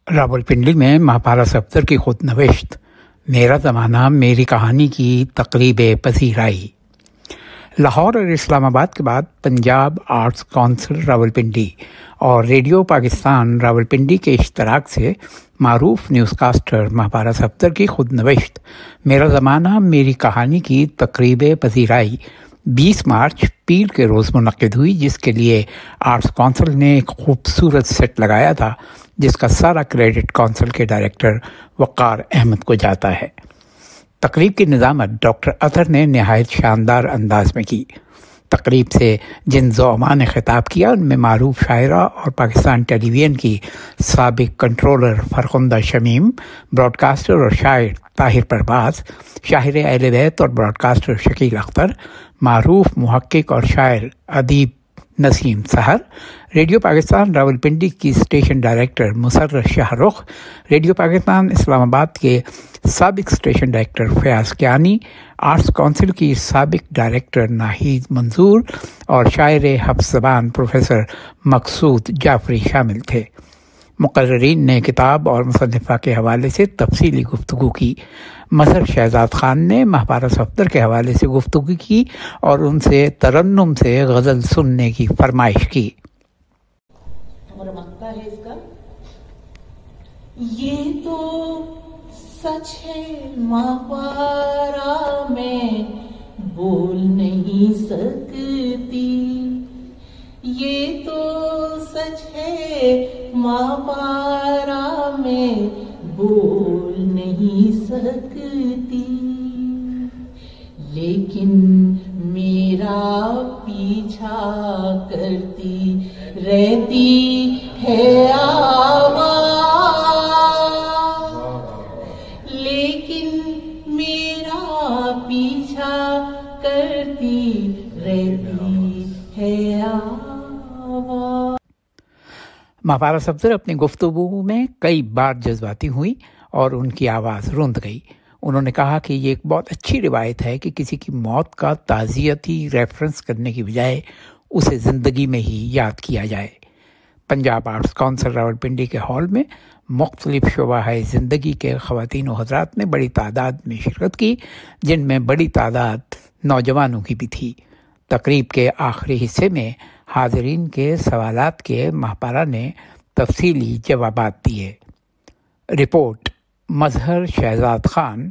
راولپنڈی میں مہاپارا صفدر کی خود نوشت میرا زمانہ میری کہانی کی تقریب پذیرائی۔ لاہور اور اسلام آباد کے بعد پنجاب آرٹس کونسل راولپنڈی اور ریڈیو پاکستان راولپنڈی کے اشتراک سے معروف نیوز کاسٹر مہاپارا صفدر کی خود نوشت میرا زمانہ میری کہانی کی تقریب پذیرائی 20 مارچ پیر کے روز منعقد ہوئی، جس کے لیے آرٹس کونسل نے ایک خوبصورت سیٹ لگایا تھا، جس کا سارا کریڈٹ کونسل کے ڈائریکٹر وقار احمد کو جاتا ہے۔ تقریب کی نظامت ڈاکٹر اطہر نے نہایت شاندار انداز میں کی۔ تقریب سے جن زعماء نے خطاب کیا ان میں معروف شاعرہ اور پاکستان ٹیلی ویژن کی سابق controller Farkhanda Shamim, broadcaster اور شاعر طاہر پرواز، شاعر اہل بیت اور براڈ کاسٹر شکیل اختر، معروف محقق اور شاعر ادیب نسیم سحر، ریڈیو پاکستان راولپنڈی کی اسٹیشن ڈائریکٹر مسرت شاہ رخ، ریڈیو پاکستان اسلام آباد کے سابق station director Fayyaz Kayani, arts council کی سابق ڈائریکٹر ناہید منظور اور شاعر حفظ زبان پروفیسر مقصود جعفری شامل تھے۔ مقررین نے کتاب اور مصنفہ کے حوالے سے تفصیلی گفتگو کی۔ مظہر شہزاد خان نے مہاپارا صفدر کے حوالے سے گفتگو کی اور ان سے ترنم سے غزل سننے کی فرمائش کی۔ یہ تو سچ ہے مہاپارا میں بول نہیں سکتی، یہ تو سچ ہے مہاپارا میں بول نہیں سکتی، لیکن میرا پیچھا کرتی رہتی ہے آواز، لیکن میرا پیچھا کرتی رہتی ہے آواز۔ مہاپارا صفدر اپنی گفتگو میں کئی بار جذباتی ہوئی اور ان کی آواز رند گئی۔ انہوں نے کہا کہ یہ ایک بہت اچھی روایت ہے کہ کسی کی موت کا تعزیتی ریفرنس کرنے کی بجائے اسے زندگی میں ہی یاد کیا جائے۔ پنجاب آرٹس کونسل راولپنڈی کے ہال میں مختلف شعبہ زندگی کے خواتین و حضرات نے بڑی تعداد میں شرکت کی، جن میں بڑی تعداد نوجوانوں کی بھی تھی۔ تقریب کے آخری حصے میں حاضرین کے سوالات کے مہاپارا نے تفصیلی جوابات دیے۔ رپورٹ مظہر شہزاد خان،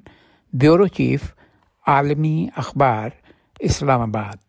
بیورو چیف، عالمی اخبار، اسلام آباد۔